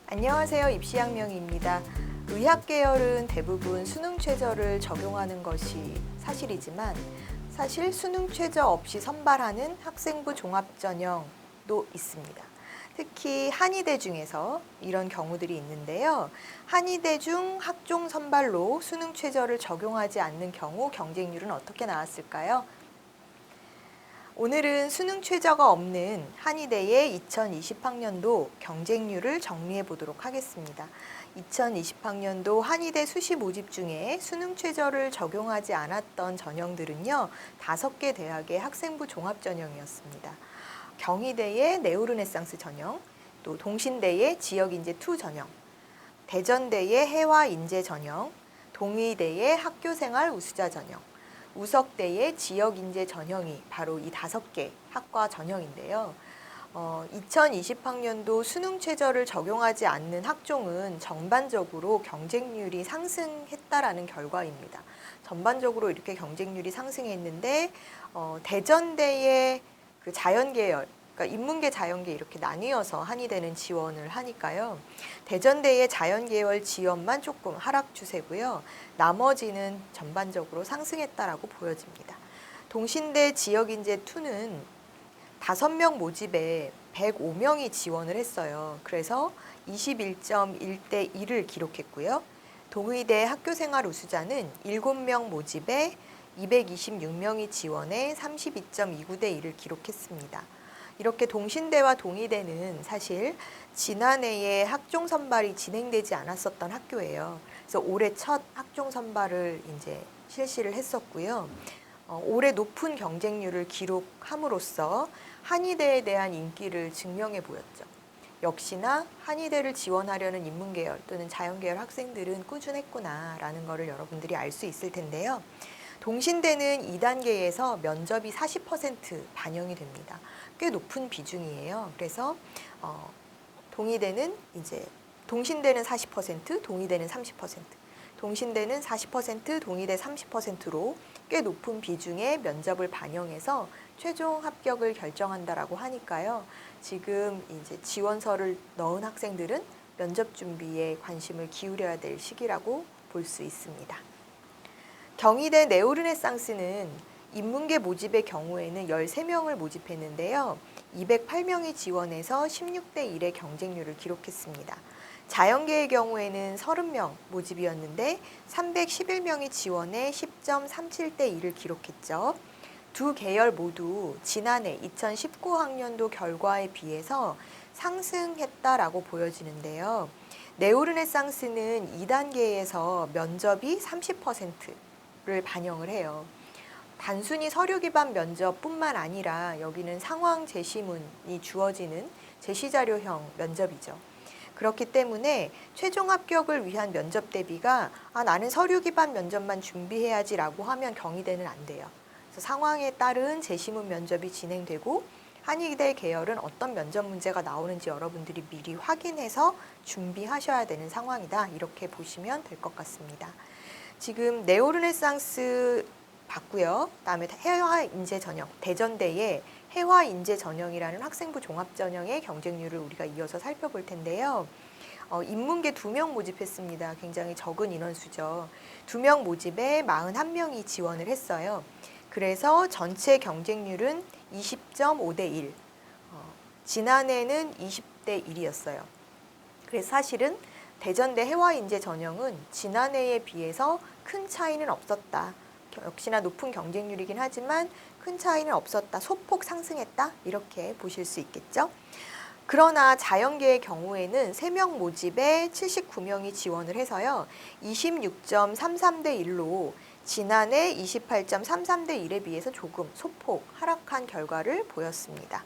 안녕하세요. 입시학명입니다. 의학 계열은 대부분 수능 최저를 적용하는 것이 사실이지만 사실 수능 최저 없이 선발하는 학생부 종합전형도 있습니다. 특히 한의대 중에서 이런 경우들이 있는데요. 한의대 중 학종 선발로 수능 최저를 적용하지 않는 경우 경쟁률은 어떻게 나왔을까요? 오늘은 수능 최저가 없는 한의대의 2020학년도 경쟁률을 정리해 보도록 하겠습니다. 2020학년도 한의대 수시 모집 중에 수능 최저를 적용하지 않았던 전형들은요, 5개 대학의 학생부 종합 전형이었습니다. 경희대의 네오르네상스 전형, 또 동신대의 지역인재2 전형, 대전대의 해화인재 전형, 동의대의 학교생활 우수자 전형, 우석대의 지역인재 전형이 바로 이 5개 학과 전형인데요. 2020학년도 수능 최저를 적용하지 않는 학종은 전반적으로 경쟁률이 상승했다라는 결과입니다. 전반적으로 이렇게 경쟁률이 상승했는데 대전대의 그 자연계열, 그러니까 인문계, 자연계 이렇게 나뉘어서 한의대는 지원을 하니까요. 대전대의 자연계열 지원만 조금 하락 추세고요. 나머지는 전반적으로 상승했다라고 보여집니다. 동신대 지역인재2는 5명 모집에 105명이 지원을 했어요. 그래서 21.1대 1을 기록했고요. 동의대 학교생활 우수자는 7명 모집에 226명이 지원해 32.29대 1을 기록했습니다. 이렇게 동신대와 동의대는 사실 지난해에 학종 선발이 진행되지 않았었던 학교예요. 그래서 올해 첫 학종 선발을 이제 실시를 했었고요. 올해 높은 경쟁률을 기록함으로써 한의대에 대한 인기를 증명해 보였죠. 역시나 한의대를 지원하려는 인문계열 또는 자연계열 학생들은 꾸준했구나라는 것을 여러분들이 알 수 있을 텐데요. 동신대는 2단계에서 면접이 40% 반영이 됩니다. 꽤 높은 비중이에요. 그래서 동의대는 이제 동신대는 40%, 동의대는 30%, 동신대는 40%, 동의대 30%로 꽤 높은 비중의 면접을 반영해서 최종 합격을 결정한다라고 하니까요. 지금 이제 지원서를 넣은 학생들은 면접 준비에 관심을 기울여야 될 시기라고 볼 수 있습니다. 경희대 네오르네상스는 인문계 모집의 경우에는 13명을 모집했는데요. 208명이 지원해서 16대 1의 경쟁률을 기록했습니다. 자연계의 경우에는 30명 모집이었는데 311명이 지원해 10.37대 1을 기록했죠. 두 계열 모두 지난해 2019학년도 결과에 비해서 상승했다라고 보여지는데요. 네오르네상스는 2단계에서 면접이 30%를 반영을 해요. 단순히 서류 기반 면접뿐만 아니라 여기는 상황 제시문이 주어지는 제시자료형 면접이죠. 그렇기 때문에 최종 합격을 위한 면접 대비가 나는 서류 기반 면접만 준비해야지라고 하면 경희대는 안 돼요. 그래서 상황에 따른 제시문 면접이 진행되고 한의대 계열은 어떤 면접 문제가 나오는지 여러분들이 미리 확인해서 준비하셔야 되는 상황이다. 이렇게 보시면 될 것 같습니다. 지금 네오르네상스 봤고요. 그다음에 해화인재 전형, 대전대의 해화인재 전형이라는 학생부 종합 전형의 경쟁률을 우리가 이어서 살펴볼 텐데요. 인문계 2명 모집했습니다. 굉장히 적은 인원수죠. 2명 모집에 41명이 지원을 했어요. 그래서 전체 경쟁률은 20.5대 1. 지난해는 20대 1이었어요. 그래서 사실은 대전대 해화인재 전형은 지난해에 비해서 큰 차이는 없었다. 역시나 높은 경쟁률이긴 하지만 큰 차이는 없었다. 소폭 상승했다. 이렇게 보실 수 있겠죠. 그러나 자연계의 경우에는 3명 모집에 79명이 지원을 해서요. 26.33대 1로 지난해 28.33대 1에 비해서 조금 소폭 하락한 결과를 보였습니다.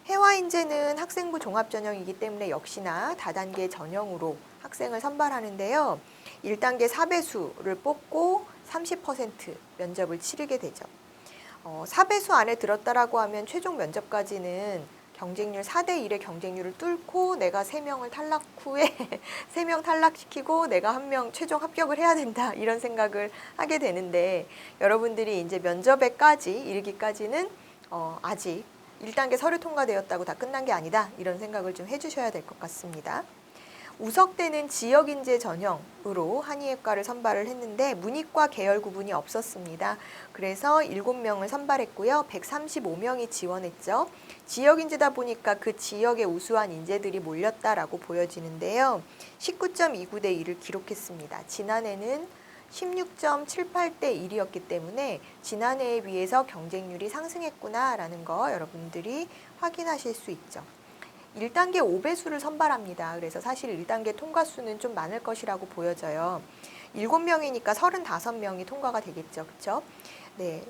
해화인재는 학생부 종합전형이기 때문에 역시나 다단계 전형으로 학생을 선발하는데요. 1단계 4배수를 뽑고 30% 면접을 치르게 되죠. 4배수 안에 들었다라고 하면 최종 면접까지는 경쟁률 4대 1의 경쟁률을 뚫고 내가 3명을 탈락 후에 3명 탈락시키고 내가 1명 최종 합격을 해야 된다 이런 생각을 하게 되는데 여러분들이 이제 면접에까지 이르기까지는 아직 1단계 서류 통과되었다고 다 끝난 게 아니다 이런 생각을 좀 해주셔야 될 것 같습니다. 우석대는 지역인재 전형으로 한의예과를 선발을 했는데 문이과 계열 구분이 없었습니다. 그래서 7명을 선발했고요. 135명이 지원했죠. 지역인재다 보니까 그 지역의 우수한 인재들이 몰렸다라고 보여지는데요. 19.29대 1을 기록했습니다. 지난해는 16.78대 1이었기 때문에 지난해에 비해서 경쟁률이 상승했구나라는 거 여러분들이 확인하실 수 있죠. 1단계 5배수를 선발합니다. 그래서 사실 1단계 통과수는 좀 많을 것이라고 보여져요. 7명이니까 35명이 통과가 되겠죠. 그렇죠? 네.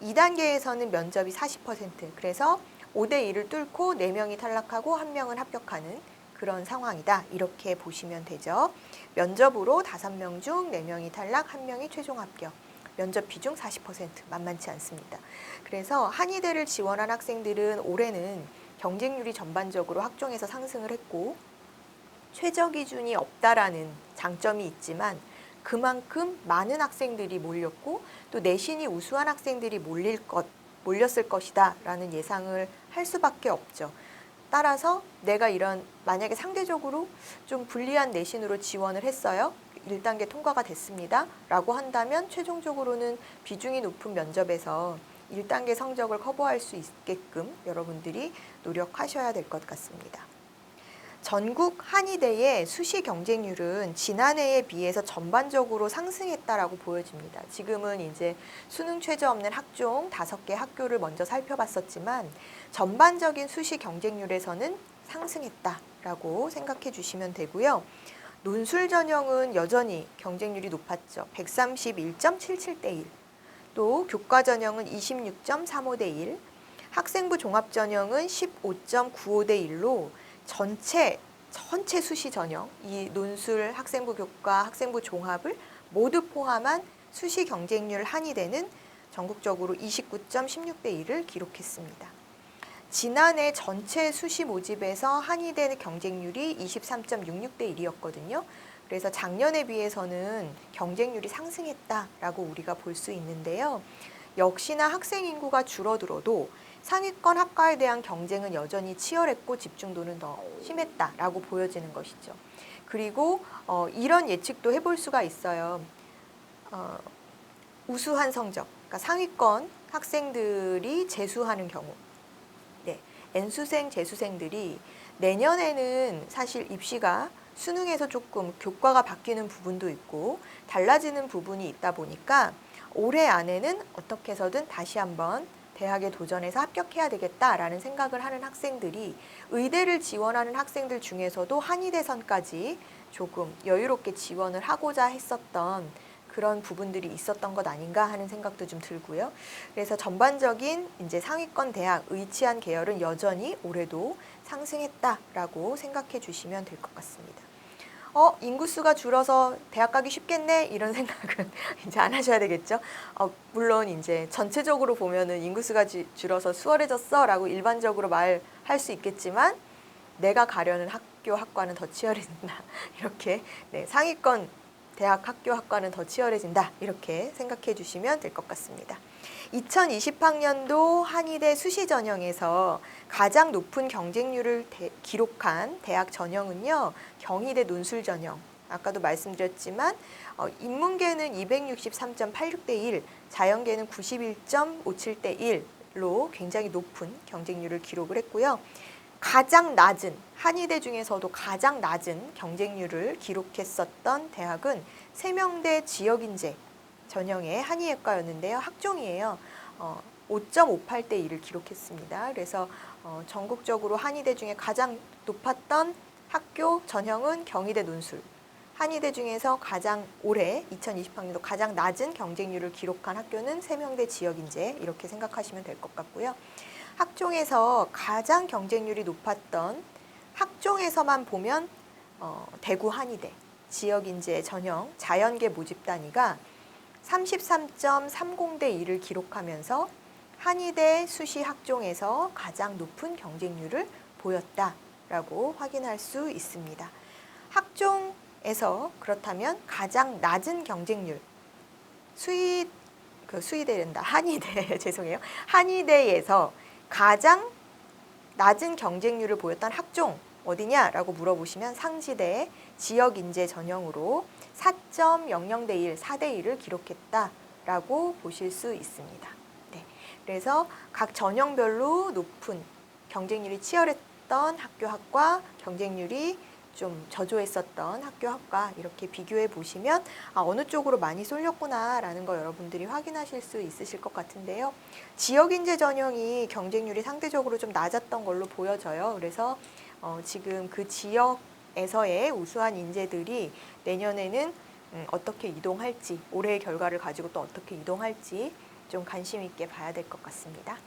2단계에서는 면접이 40%. 그래서 5대 1을 뚫고 4명이 탈락하고 1명은 합격하는 그런 상황이다. 이렇게 보시면 되죠. 면접으로 5명 중 4명이 탈락, 1명이 최종 합격. 면접 비중 40%. 만만치 않습니다. 그래서 한의대를 지원한 학생들은 올해는 경쟁률이 전반적으로 학종에서 상승을 했고 최저 기준이 없다라는 장점이 있지만 그만큼 많은 학생들이 몰렸고 또 내신이 우수한 학생들이 몰렸을 것이다 라는 예상을 할 수밖에 없죠. 따라서 내가 이런 만약에 상대적으로 좀 불리한 내신으로 지원을 했어요. 1단계 통과가 됐습니다. 라고 한다면 최종적으로는 비중이 높은 면접에서 1단계 성적을 커버할 수 있게끔 여러분들이 노력하셔야 될 것 같습니다. 전국 한의대의 수시 경쟁률은 지난해에 비해서 전반적으로 상승했다라고 보여집니다. 지금은 이제 수능 최저 없는 학종 5개 학교를 먼저 살펴봤었지만 전반적인 수시 경쟁률에서는 상승했다라고 생각해 주시면 되고요. 논술 전형은 여전히 경쟁률이 높았죠. 131.77대 1. 또 교과 전형은 26.35대 1, 학생부 종합 전형은 15.95대 1로 전체 수시 전형, 이 논술, 학생부 교과, 학생부 종합을 모두 포함한 수시 경쟁률 한의대는 전국적으로 29.16대 1을 기록했습니다. 지난해 전체 수시 모집에서 한의대 경쟁률이 23.66대 1이었거든요. 그래서 작년에 비해서는 경쟁률이 상승했다라고 우리가 볼 수 있는데요. 역시나 학생 인구가 줄어들어도 상위권 학과에 대한 경쟁은 여전히 치열했고 집중도는 더 심했다라고 보여지는 것이죠. 그리고 이런 예측도 해볼 수가 있어요. 우수한 성적, 그러니까 상위권 학생들이 재수하는 경우, 네, N수생, 재수생들이 내년에는 사실 입시가 수능에서 조금 교과가 바뀌는 부분도 있고 달라지는 부분이 있다 보니까 올해 안에는 어떻게 해서든 다시 한번 대학에 도전해서 합격해야 되겠다라는 생각을 하는 학생들이 의대를 지원하는 학생들 중에서도 한의대선까지 조금 여유롭게 지원을 하고자 했었던 그런 부분들이 있었던 것 아닌가 하는 생각도 좀 들고요. 그래서 전반적인 이제 상위권 대학 의치한 계열은 여전히 올해도 상승했다라고 생각해 주시면 될 것 같습니다. 인구수가 줄어서 대학 가기 쉽겠네 이런 생각은 이제 안 하셔야 되겠죠. 물론 이제 전체적으로 보면은 인구수가 줄어서 수월해졌어라고 일반적으로 말할 수 있겠지만 내가 가려는 학교 학과는 더 치열해진다 이렇게 네, 상위권 대학 학교 학과는 더 치열해진다 이렇게 생각해 주시면 될 것 같습니다. 2020학년도 한의대 수시 전형에서 가장 높은 경쟁률을 기록한 대학 전형은요. 경희대 논술 전형. 아까도 말씀드렸지만 인문계는 263.86대 1, 자연계는 91.57대 1로 굉장히 높은 경쟁률을 기록을 했고요. 가장 낮은 한의대 중에서도 가장 낮은 경쟁률을 기록했었던 대학은 세명대 지역인재 전형의 한의예과였는데요. 학종이에요. 5.58대 1을 기록했습니다. 그래서 전국적으로 한의대 중에 가장 높았던 학교 전형은 경희대 논술. 한의대 중에서 가장 올해 2020학년도 가장 낮은 경쟁률을 기록한 학교는 세명대 지역인재 이렇게 생각하시면 될 것 같고요. 학종에서 가장 경쟁률이 높았던 학종에서만 보면 대구 한의대 지역인재 전형 자연계 모집 단위가 33.30대 1을 기록하면서 한의대 수시 학종에서 가장 높은 경쟁률을 보였다라고 확인할 수 있습니다. 학종에서 그렇다면 가장 낮은 경쟁률 한의대 죄송해요. 한의대에서 가장 낮은 경쟁률을 보였던 학종 어디냐라고 물어보시면 상지대 지역인재 전형으로 4.00대 1, 4대 1을 기록했다라고 보실 수 있습니다. 네, 그래서 각 전형별로 높은 경쟁률이 치열했던 학교학과, 경쟁률이 좀 저조했었던 학교학과 이렇게 비교해 보시면 어느 쪽으로 많이 쏠렸구나라는 거 여러분들이 확인하실 수 있으실 것 같은데요. 지역인재 전형이 경쟁률이 상대적으로 좀 낮았던 걸로 보여져요. 그래서 지금 그 지역에서의 우수한 인재들이 내년에는 어떻게 이동할지, 올해의 결과를 가지고 또 어떻게 이동할지 좀 관심 있게 봐야 될 것 같습니다.